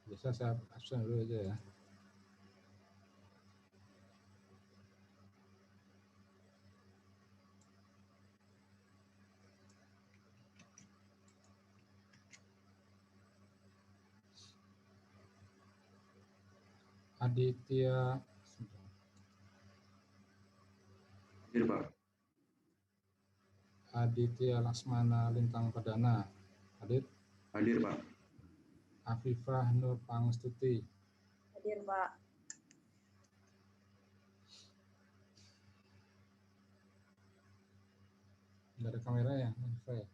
Bisa saya absen dulu aja ya. Aditya Hadir, Pak. Aditya Laksmana Lintang Perdana. Hadir. Hadir, Pak. Afifah Nur Pangestuti. Hadir, Pak. Nggak ada kamera ya, Afifah ya?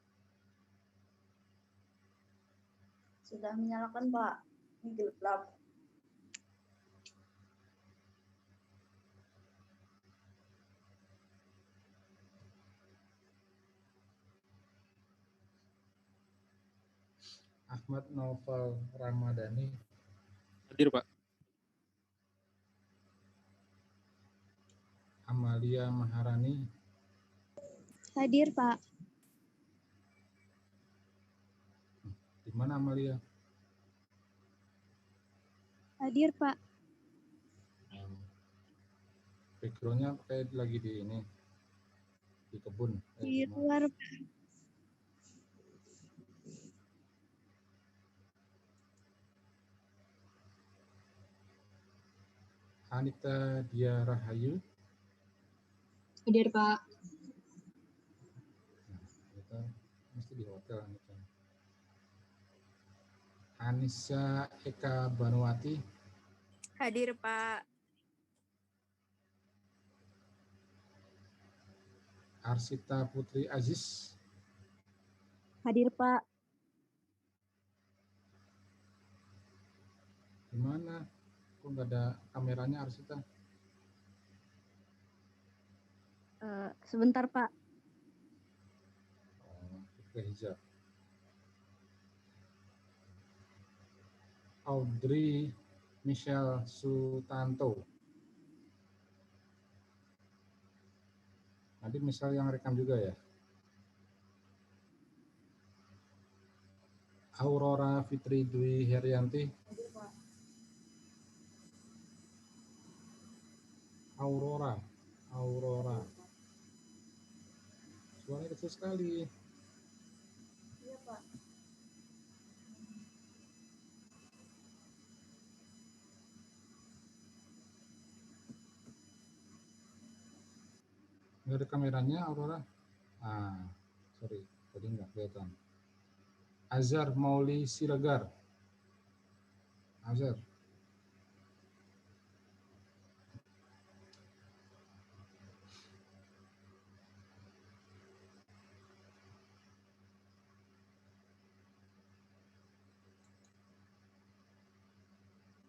Sudah menyalakan, Pak. Ini gelap. Ahmad Novel Ramadhani. Hadir, Pak. Amalia Maharani. Hadir, Pak. Di mana Amalia? Hadir, Pak. Backgroundnya kayak lagi di ini, di kebun. Di luar, Pak. Anita Dia Rahayu. Hadir, Pak. Kita mesti di hotel Anita. Anissa Eka Banuwati. Hadir, Pak. Arsita Putri Aziz. Hadir, Pak. Gimana? Kok nggak ada kameranya Arsita? Sebentar, Pak. Oh, pakai hijab. Audrey Michelle Sutanto. Nanti misal yang rekam juga ya. Aurora Fitri Dwi Herianti. Aurora. Suaranya kecil sekali. Iya, Pak. Nggak ada kameranya Aurora. Sorry, tadi nggak kelihatan. Azhar Mauli Siregar. Azhar.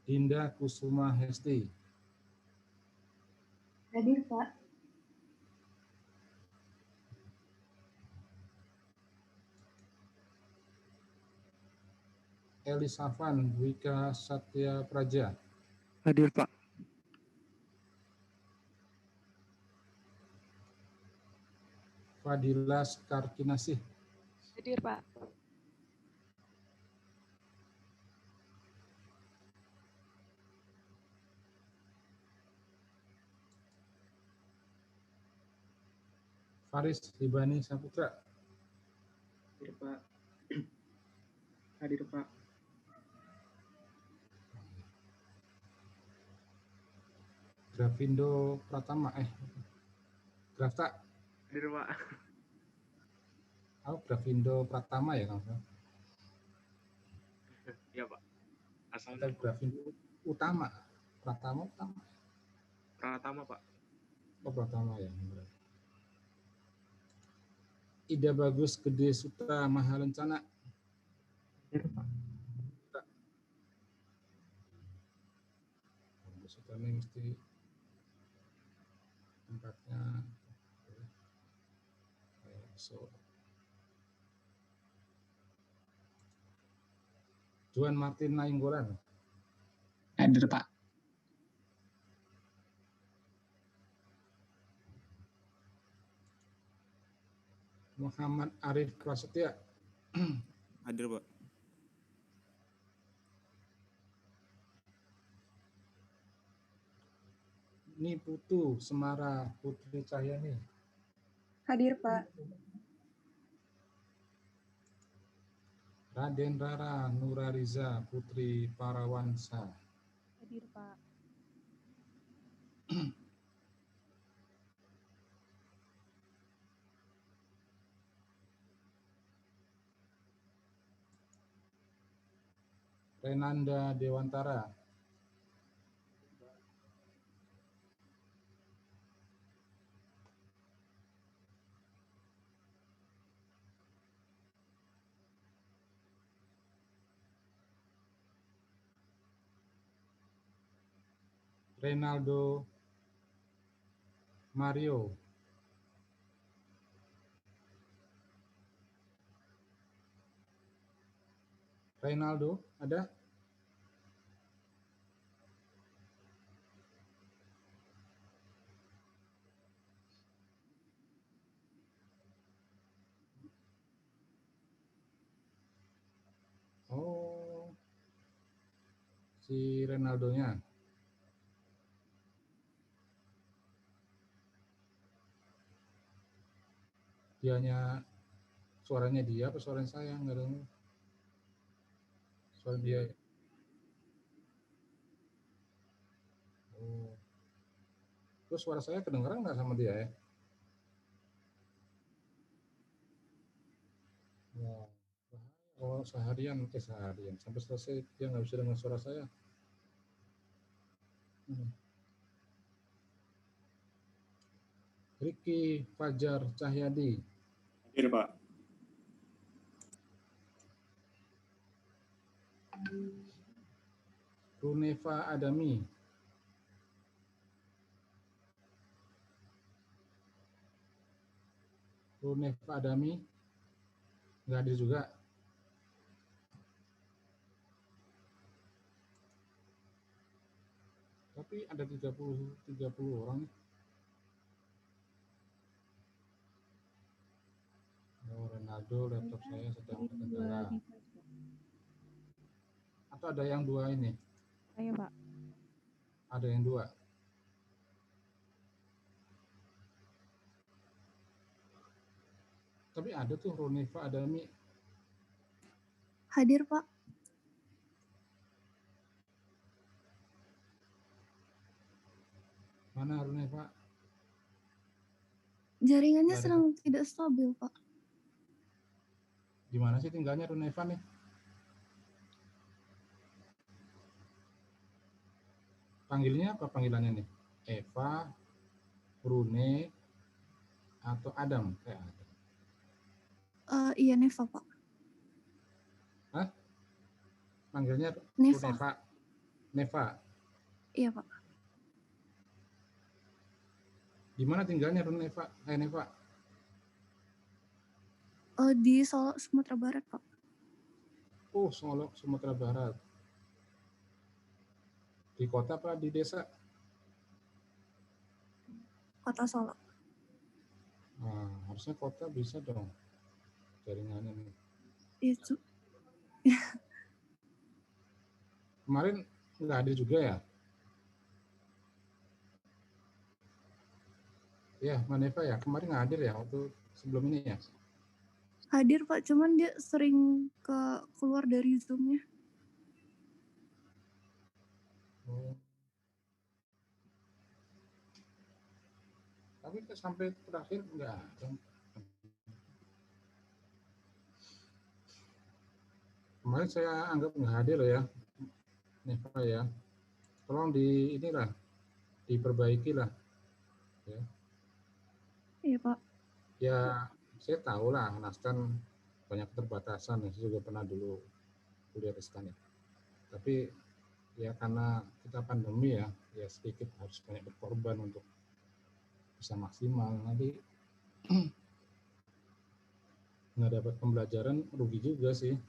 Dinda Kusuma Hesti. Hadir, Pak. Elisafan Wika Satya Praja. Hadir, Pak. Fadila Skarkinasih. Hadir, Pak. Faris Libani Saputra. Hadir, Pak. Hadir, Pak. Grafindo Pratama. Grafta. Hadir, Pak. Grafindo Pratama ya Kang? Iya, Pak. Asalnya Grafindo Utama. Pratama. Pratama, Pak. Oh, Pratama ya. Ida Bagus Gede Sutra Mahalencana. Hadir, Pak. Sutra ini mesti tempatnya. Juan Martin Nainggolan. Hadir, Pak. Muhammad Arif Prasetya. Hadir, Pak. Ini Putu Semara Putri Cahyani. Hadir, Pak. Raden Rara Nurariza Putri Parawansa. Hadir, Pak. Renanda Dewantara. Renaldo Mario. Renaldo, ada? Oh, si Renaldonya. Dianya, suaranya dia apa suaranya saya? Nggak dengar. Suara dia. Oh. Terus suara saya kedengeran nggak sama dia ya? Wah, bahaya. Oh, seharian sampai selesai dia nggak bisa dengar suara saya. Ricky Fajar Cahyadi. Hadir, Pak. Runefa Adami. Runefa Adami nggak hadir juga. Tapi ada 30 orang. Oh, Ronaldo, laptop saya sedang terkendala. Atau ada yang dua ini? Ayo, Pak. Ada yang dua. Tapi ada tuh Runefa Adami. Hadir, Pak. Mana Runefa? Jaringannya Nggak ada. sedang tidak stabil, Pak. Gimana sih tinggalnya Runefa nih? Panggilnya apa panggilannya nih? Eva, Rune, atau Adam? Kayak Adam. Iya, Neva, Pak. Hah? Panggilnya Neva. Runefa. Neva. Iya, Pak. Gimana tinggalnya Runefa? Neva? Di Solo, Sumatera Barat, Pak. Oh, Solo, Sumatera Barat. Di kota apa di desa? Kota Solo. Nah, harusnya kota bisa dong jaringannya nih. Itu. Kemarin nggak hadir juga ya? Ya, Maneva ya. Kemarin nggak hadir ya waktu sebelum ini ya? Hadir, Pak. Cuman dia sering keluar dari Zoom-nya. Oh. Tapi sampai terakhir nggak ada. Kemarin saya anggap nggak hadir ya, Neva ya. Tolong inilah, diperbaiki lah. Ya. Iya, Pak. Ya, saya tahu lah, Naskan banyak keterbatasan. Saya juga pernah dulu kuliah di Naskan ya. Tapi ya karena kita pandemi ya sedikit harus banyak berkorban untuk bisa maksimal. Nanti nggak dapat pembelajaran, rugi juga sih.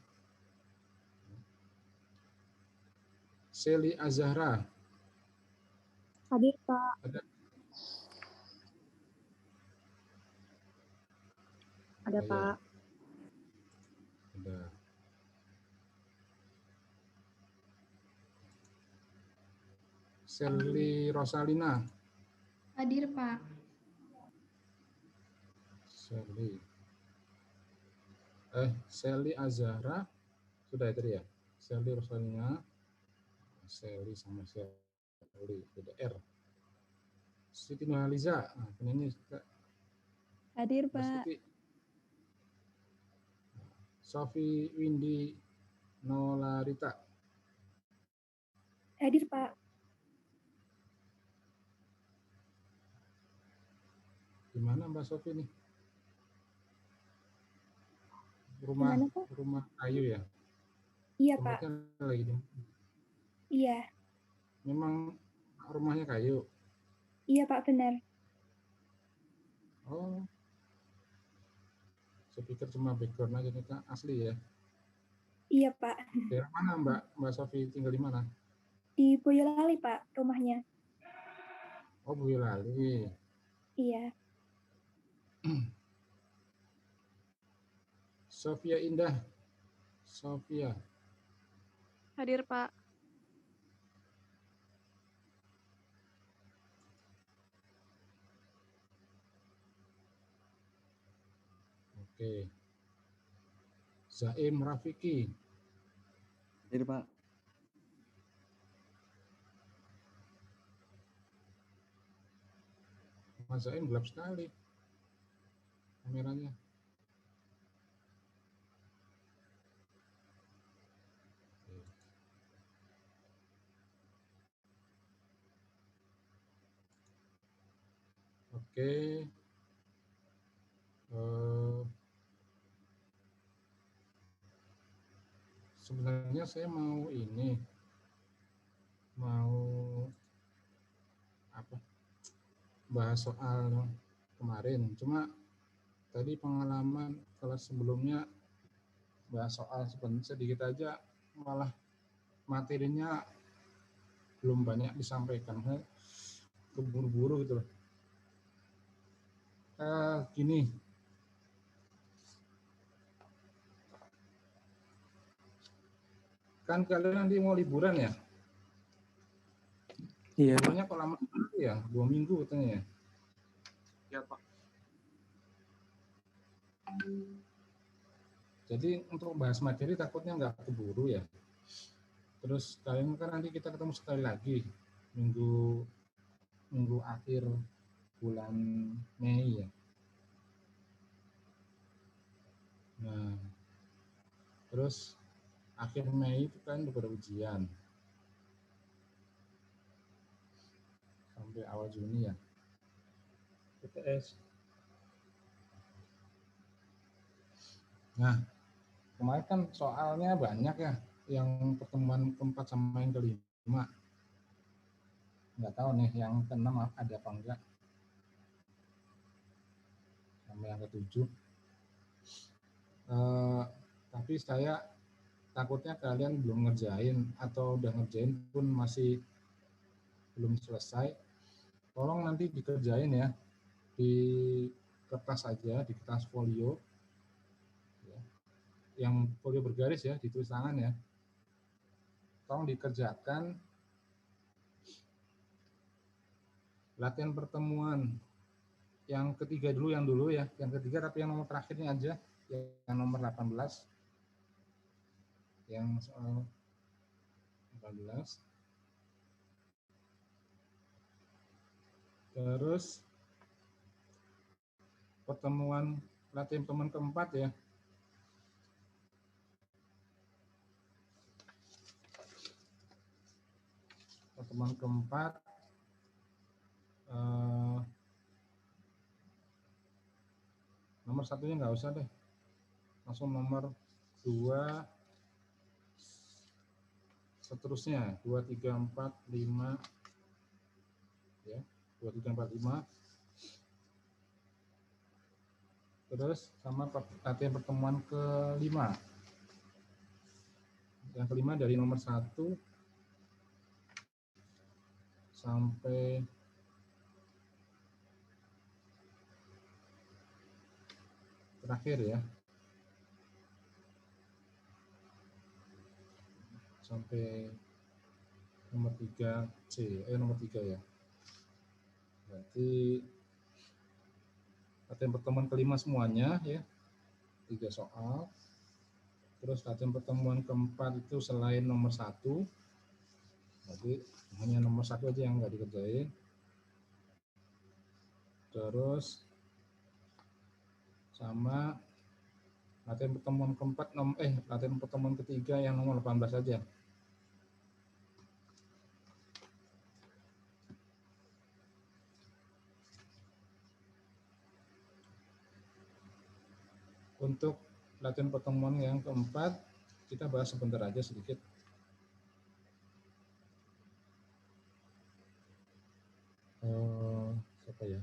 Seli Azahra. Hadir, Pak. Ada? Ada, Oh, Pak. ya. Ada. Selly Rosalina. Hadir, Pak. Selly Azahra. Sudah itu ya? Selly Rosalina. Selly sama Selly. Beda R. Siti Nurhaliza. Nah, penyanyi. Hadir, Pak. Sofi Windy Nolarita. Hadir, Pak. Gimana Mbak Sofi nih? Rumah Gimana, Pak? rumah kayu ya? Iya, Pak. Tempatnya lagi di. Iya. Memang rumahnya kayu. Iya, Pak, benar. Oh. Saya pikir cuma background aja, kita asli ya. Iya, Pak. Daerah mana Mbak Sofi tinggal di mana? Di Boyolali, Pak, rumahnya. Oh, Boyolali. Iya. Sofia Indah. Sofia. Hadir, Pak. Oke. Zaim Rafiki. Hadir, Pak. Mas Zaim gelap sekali kameranya. Oke. Sebenarnya saya mau bahas soal kemarin. Cuma tadi pengalaman kelas sebelumnya bahas soal sedikit aja, malah materinya belum banyak disampaikan. Saya keburu-buru gitu loh. Gini, kan kalian nanti mau liburan ya? Iya, Pak. Liburnya kok lama ya? 2 minggu katanya ya? Ya, Pak. Jadi untuk bahas materi takutnya nggak keburu ya. Terus kalian kan nanti kita ketemu sekali lagi minggu akhir bulan Mei ya. Nah, terus akhir Mei itu kan udah ujian sampai awal Juni ya. PTS. Nah, kemarin kan soalnya banyak ya, yang pertemuan keempat sama yang kelima. Nggak tahu nih yang keenam ada apa enggak. Sama yang ketujuh. Tapi saya takutnya kalian belum ngerjain atau udah ngerjain pun masih belum selesai. Tolong nanti dikerjain ya di kertas saja, di kertas folio. Yang folio bergaris ya, ditulis tangan ya. Tolong dikerjakan latihan pertemuan yang ketiga dulu, yang ketiga tapi yang nomor terakhirnya aja, yang nomor 18. Yang soal 18. Terus latihan pertemuan keempat ya. Pertemuan keempat nomor satunya nggak usah deh, langsung nomor 2 seterusnya 2, 3, 4, 5 ya, 2, 3, 4, 5. Terus sama latihan pertemuan kelima. Yang kelima dari nomor 1 sampai terakhir ya. Sampai nomor 3C, nomor 3 ya. Berarti latihan pertemuan kelima semuanya ya, 3 soal. Terus latihan pertemuan keempat itu selain nomor 1, berarti hanya nomor 1 aja yang nggak dikerjain. Terus sama latihan pertemuan keempat, latihan pertemuan ketiga yang nomor 18 aja. Untuk latihan pertemuan yang keempat, kita bahas sebentar aja sedikit. Siapa ya?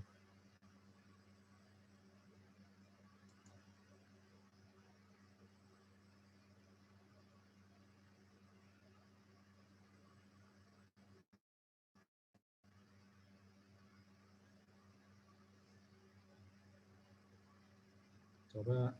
Coba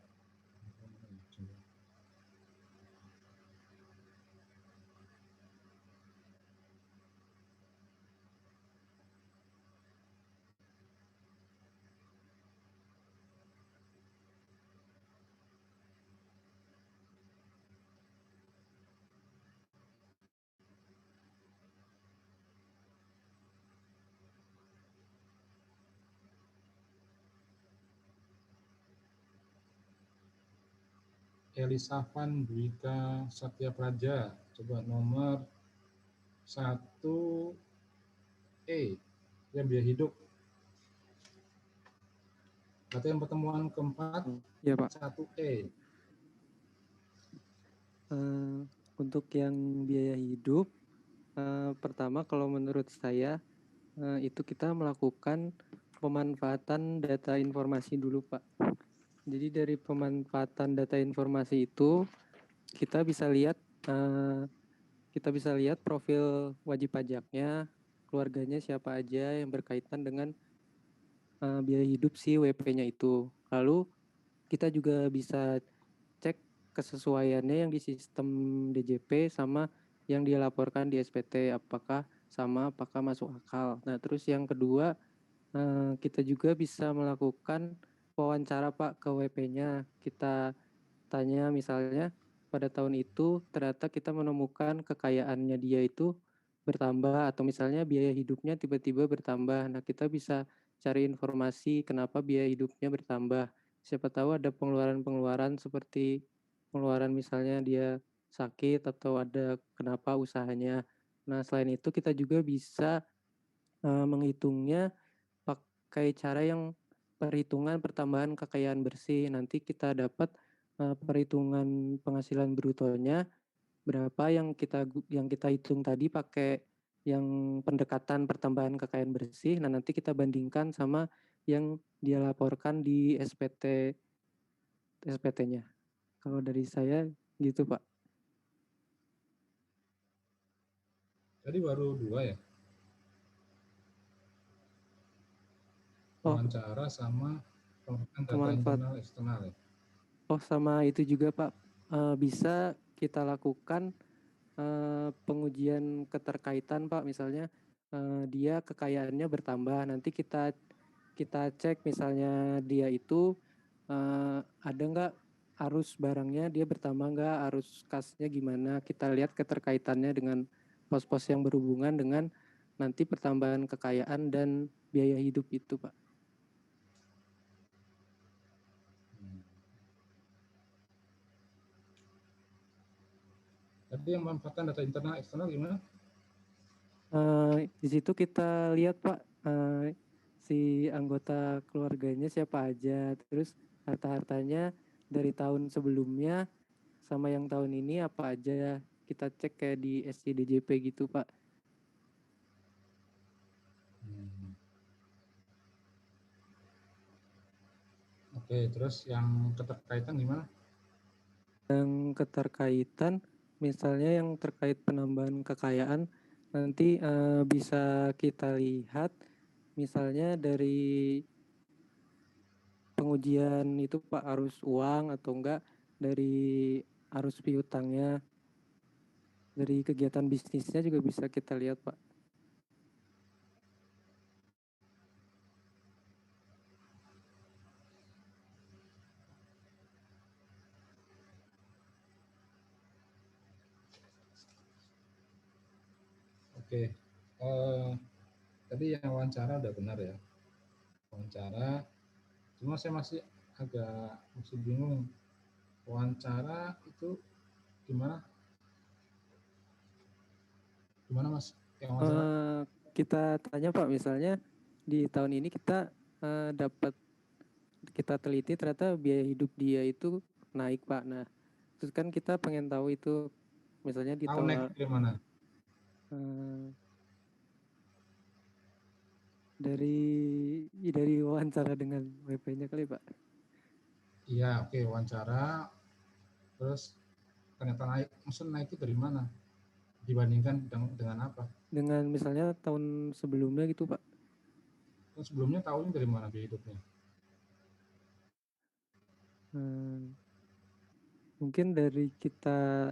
Elisafan Dwika Satya Praja, coba nomor 1E, ya biaya hidup. Latihan pertemuan keempat, Ya Pak. 1E. Untuk yang biaya hidup, pertama kalau menurut saya itu kita melakukan pemanfaatan data informasi dulu Pak. Jadi dari pemanfaatan data informasi itu kita bisa lihat profil wajib pajaknya, keluarganya siapa aja yang berkaitan dengan biaya hidup si WP-nya itu. Lalu kita juga bisa cek kesesuaiannya yang di sistem DJP sama yang dia laporkan di SPT, apakah sama, apakah masuk akal. Nah, terus yang kedua, kita juga bisa melakukan wawancara Pak ke WP-nya. Kita tanya misalnya pada tahun itu ternyata kita menemukan kekayaannya dia itu bertambah atau misalnya biaya hidupnya tiba-tiba bertambah. Nah, kita bisa cari informasi kenapa biaya hidupnya bertambah. Siapa tahu ada pengeluaran-pengeluaran seperti pengeluaran misalnya dia sakit atau ada kenapa usahanya. Nah, selain itu kita juga bisa menghitungnya pakai cara yang perhitungan pertambahan kekayaan bersih. Nanti kita dapat perhitungan penghasilan brutonya berapa yang kita hitung tadi pakai yang pendekatan pertambahan kekayaan bersih. Nah, nanti kita bandingkan sama yang dia laporkan di SPT-nya. Kalau dari saya gitu, Pak. Tadi baru 2 ya? Wawancara sama pemanfaatan data internal eksternal ya? Sama itu juga Pak, bisa kita lakukan pengujian keterkaitan Pak, misalnya dia kekayaannya bertambah, nanti kita cek misalnya dia itu ada nggak arus barangnya dia bertambah nggak, arus kasnya gimana, kita lihat keterkaitannya dengan pos-pos yang berhubungan dengan nanti pertambahan kekayaan dan biaya hidup itu Pak. Tadi yang memanfaatkan data internal eksternal gimana? Di situ kita lihat Pak, si anggota keluarganya siapa aja, terus harta-hartanya dari tahun sebelumnya sama yang tahun ini apa aja, kita cek kayak di SCDJP gitu Pak. Oke, terus yang keterkaitan gimana? Yang keterkaitan misalnya yang terkait penambahan kekayaan nanti bisa kita lihat misalnya dari pengujian itu Pak, arus uang atau enggak dari arus piutangnya. Dari kegiatan bisnisnya juga bisa kita lihat, Pak. Oke, tadi yang wawancara udah benar ya. Wawancara, cuma saya masih bingung. Wawancara itu gimana? Gimana Mas? Yang wawancara? Kita tanya Pak, misalnya di tahun ini kita dapat kita teliti ternyata biaya hidup dia itu naik Pak. Nah, terus kan kita pengen tahu itu misalnya di Tahu tahun naik dari mana? dari wawancara dengan WP-nya kali Pak. Iya, oke, wawancara. Terus ternyata naik. Maksud naik itu dari mana? Dibandingkan dengan apa? Dengan misalnya tahun sebelumnya gitu Pak. Kan sebelumnya tahunya dari mana biaya hidupnya? Mungkin dari kita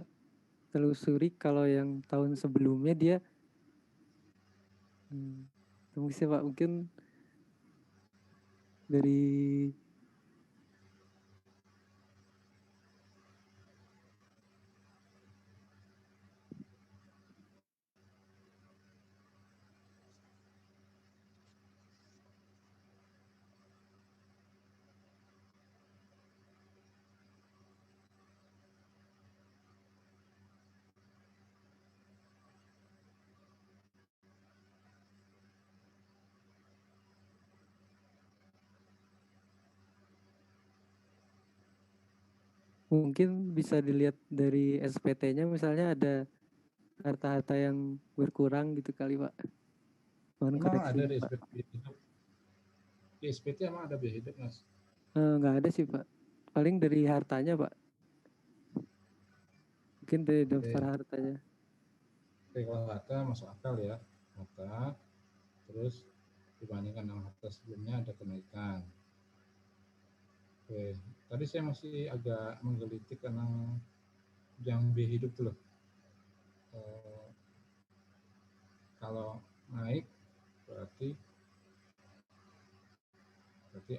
telusuri kalau yang tahun sebelumnya dia tunggu sih Pak, mungkin dari mungkin bisa dilihat dari SPT-nya misalnya ada harta-harta yang berkurang gitu kali Pak. Mohon Emang koreksi ada di Pak. SPT biaya hidup? Di SPT emang ada biaya hidup, Mas? Nggak ada sih Pak. Paling dari hartanya Pak. Mungkin dari daftar hartanya. Oke, kalau harta masuk akal ya. Harta, terus dibandingkan dengan harta sebelumnya ada kenaikan. Oke, tadi saya masih agak menggelitik karena yang biaya hidup tuh loh. Kalau naik berarti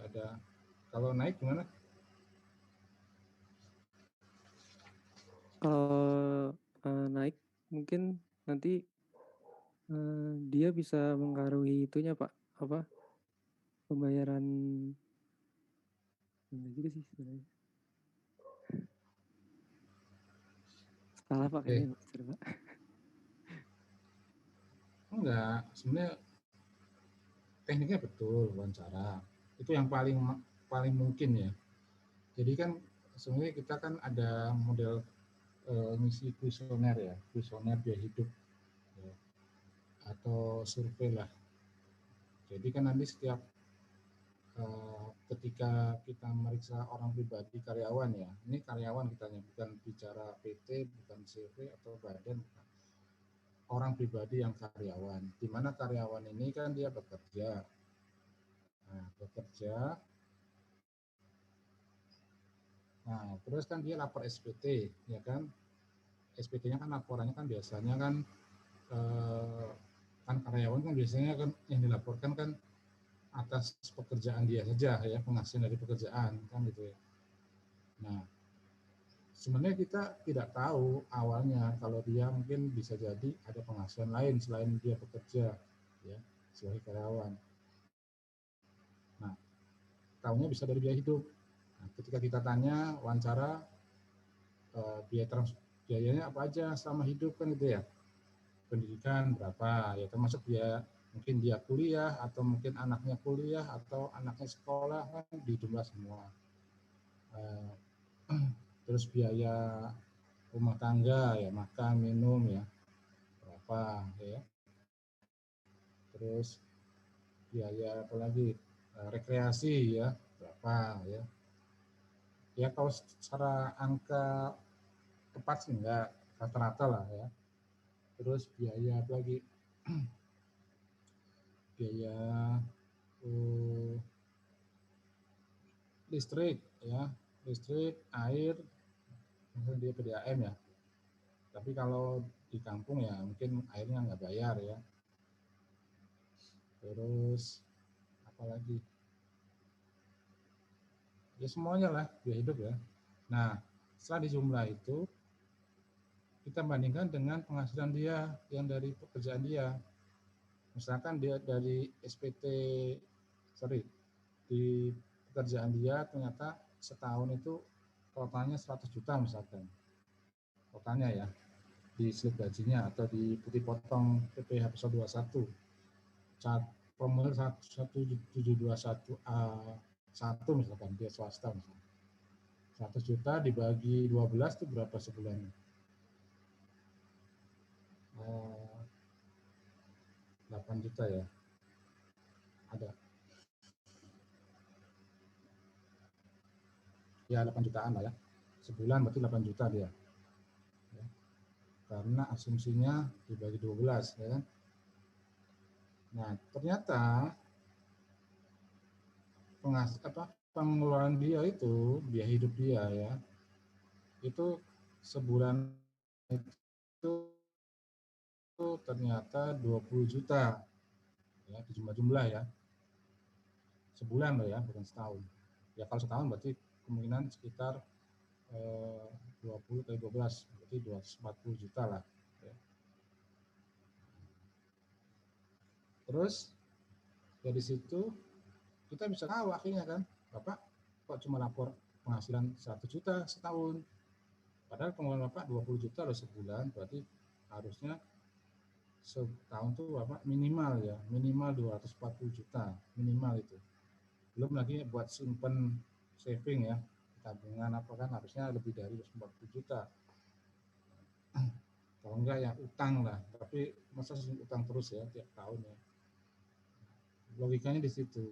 ada, kalau naik gimana? Kalau naik mungkin nanti dia bisa mengaruhi itunya Pak, apa pembayaran enggak juga sih sebenarnya. Salah Pak kayaknya Pak. Enggak, sebenarnya tekniknya betul wawancara. Itu yang paling mungkin ya. Jadi kan sebenarnya kita kan ada model ngisi kuesioner ya, kuesioner biaya hidup ya, atau survei lah. Jadi kan nanti setiap ketika kita meriksa orang pribadi karyawan ya, ini karyawan kitanya, bukan bicara PT, bukan CV atau badan, bukan. Orang pribadi yang karyawan, di mana karyawan ini kan dia bekerja, nah terus kan dia lapor SPT, ya kan, SPT-nya kan laporannya kan biasanya kan kan karyawan kan biasanya kan yang dilaporkan kan atas pekerjaan dia saja ya, penghasilan dari pekerjaan kan gitu ya. Nah, sebenarnya kita tidak tahu awalnya kalau dia mungkin bisa jadi ada penghasilan lain selain dia bekerja ya sebagai karyawan. Nah, tahunya bisa dari biaya hidup. Nah, ketika kita tanya wawancara biayanya apa aja selama hidup kan gitu ya. Pendidikan berapa ya, termasuk dia mungkin dia kuliah atau mungkin anaknya kuliah atau anaknya sekolah kan dijumlah semua. Terus biaya rumah tangga ya, makan minum ya berapa ya, terus biaya apalagi rekreasi ya berapa ya. Ya kalau secara angka tepat sih enggak, rata-rata lah ya. Terus biaya apa lagi, biaya listrik ya, listrik, air, misalnya dia PDAM ya, Tapi kalau di kampung ya mungkin airnya nggak bayar ya. Terus apalagi? Ya semuanya lah biaya hidup ya. Nah, setelah dijumlah itu kita bandingkan dengan penghasilan dia yang dari pekerjaan dia. Misalkan dia dari di pekerjaan dia ternyata setahun itu totalnya 100 juta misalkan. Totalnya ya, di slip gajinya atau dipotong PPh pasal 21. Formulir 1721A1 misalkan dia swasta misalkan. 100 juta dibagi 12 itu berapa sebulan? 8 juta ya. Ada. Ya 8 jutaan lah ya. Sebulan berarti 8 juta dia. Ya. Karena asumsinya dibagi 12 ya kan. Nah, ternyata pengeluaran dia itu, biaya hidup dia ya, itu sebulan itu ternyata 20 juta ya, di jumlah ya. Sebulan loh ya, bukan setahun. Ya kalau setahun berarti kemungkinan sekitar 20 kali 12 berarti 240 juta lah ya. Terus dari situ kita bisa tahu akhirnya kan, Bapak kok cuma lapor penghasilan 1 juta setahun. Padahal pengeluaran Bapak 20 juta loh sebulan, berarti harusnya setahun tuh Bapak minimal ya, minimal 240 juta, minimal itu. Belum lagi buat simpen saving ya, tabungan apa kan harusnya lebih dari 240 juta. Kalau enggak ya utang lah, tapi masa utang terus ya tiap tahun ya. Logikanya di situ.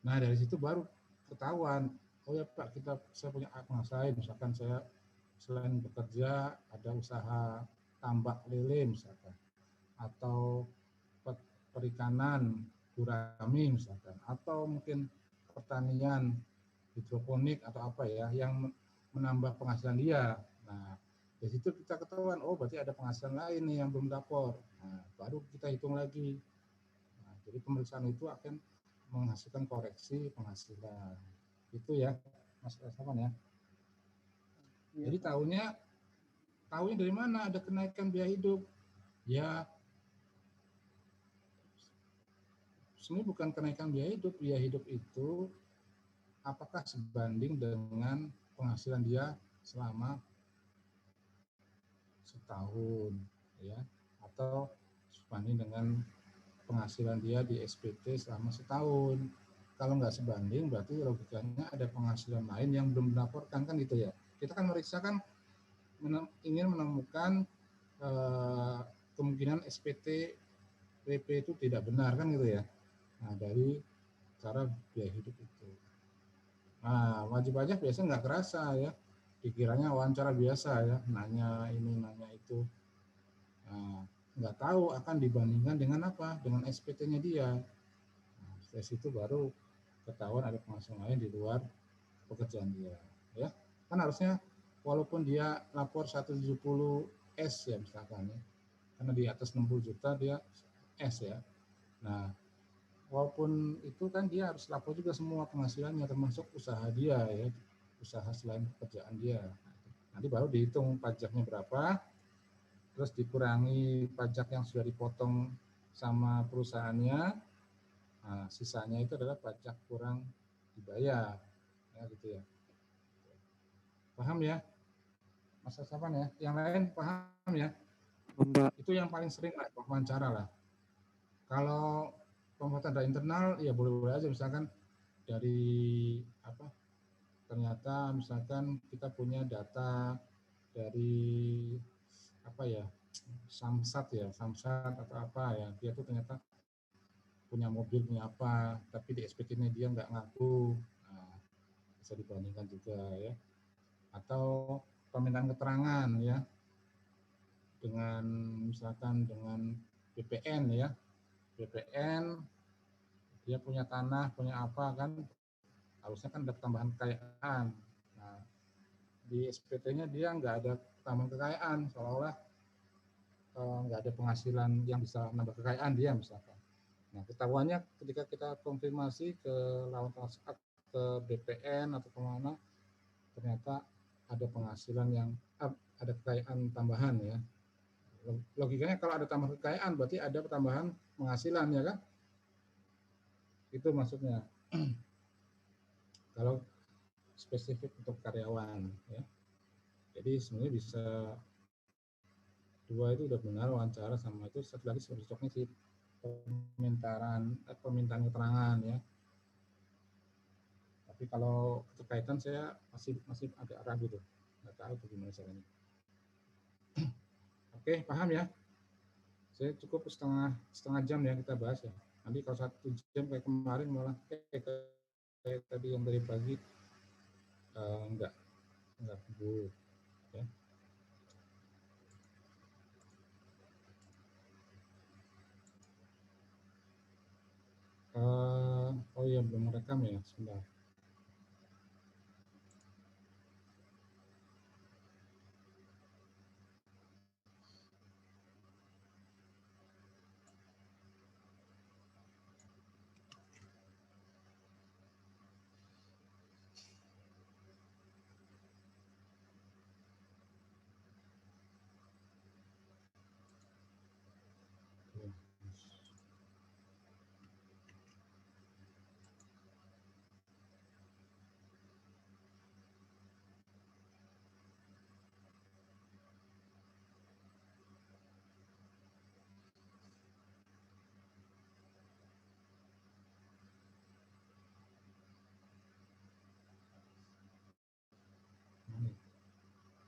Nah dari situ baru ketahuan, oh ya Pak saya punya penghasilan, misalkan saya selain bekerja ada usaha tambak lele misalkan, atau perikanan gurami misalkan, atau mungkin pertanian hidroponik atau apa ya yang menambah penghasilan dia. Nah dari situ kita ketahuan, oh berarti ada penghasilan lain nih yang belum lapor. Nah baru kita hitung lagi. Nah, jadi pemeriksaan itu akan menghasilkan koreksi penghasilan. Itu ya, Mas Saman ya. Jadi tahunya dari mana ada kenaikan biaya hidup? Ya, sebenarnya bukan kenaikan biaya hidup itu apakah sebanding dengan penghasilan dia selama setahun, ya, atau sebanding dengan penghasilan dia di SPT selama setahun. Kalau nggak sebanding, berarti logikanya ada penghasilan lain yang belum dilaporkan kan gitu ya. Kita kan meriksa kan ingin menemukan kemungkinan SPT PP itu tidak benar kan gitu ya. Nah dari cara biaya hidup itu. Nah wajib pajak biasanya nggak kerasa ya. Dikiranya wawancara biasa ya, nanya ini nanya itu. Nah, nggak tahu akan dibandingkan dengan apa, dengan SPT-nya dia. Nah, dari situ baru ketahuan ada penghasilan lain di luar pekerjaan dia. Ya, kan harusnya walaupun dia lapor 170 S ya misalkan ya, karena di atas 60 juta dia S ya. Nah, walaupun itu kan dia harus lapor juga semua penghasilannya termasuk usaha dia ya, usaha selain pekerjaan dia. Nanti baru dihitung pajaknya berapa, terus dikurangi pajak yang sudah dipotong sama perusahaannya, nah, sisanya itu adalah pajak kurang dibayar, ya gitu ya. Paham ya, Mas Sapan ya? Yang lain paham ya? Itu yang paling sering lah wawancara lah. Kalau pembuatan data internal, ya boleh-boleh aja misalkan dari apa? Ternyata misalkan kita punya data dari apa ya, samsat atau apa ya, dia tuh ternyata punya mobil punya apa, tapi di SPT-nya dia nggak ngaku, nah, bisa dibandingkan juga ya. Atau permintaan keterangan ya, dengan misalkan dengan BPN ya, BPN dia punya tanah punya apa kan, harusnya kan ada tambahan kekayaan. Nah, di SPT-nya dia nggak ada tambahan kekayaan, seolah-olah nggak ada penghasilan yang bisa menambah kekayaan dia misalkan. Nah, ketahuannya ketika kita konfirmasi ke lawan transaksi, ke BPN atau kemana, ternyata ada penghasilan yang ada kekayaan tambahan ya. Logikanya kalau ada tambahan kekayaan berarti ada tambahan penghasilan ya kan? Itu maksudnya. Kalau spesifik untuk karyawan ya. Jadi sebenarnya bisa dua itu udah benar wawancara sama itu, satu lagi stoknya sih permintaan keterangan ya. Tapi kalau keterkaitan saya masih agak ragu tuh, nggak tahu bagaimana caranya. Oke, paham ya? Saya cukup setengah jam ya kita bahas ya. Nanti kalau 1 jam kayak kemarin malah kayak tadi yang dari pagi enggak full ya. Oh iya belum rekam ya, sebentar.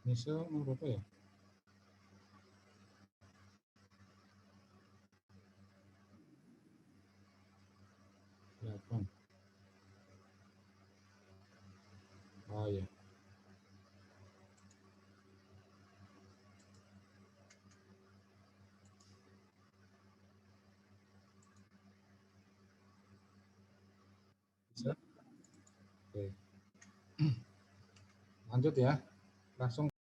Nisa mau berapa ya? Delapan. Oh ya. Bisa? Oke. Lanjut ya. Langsung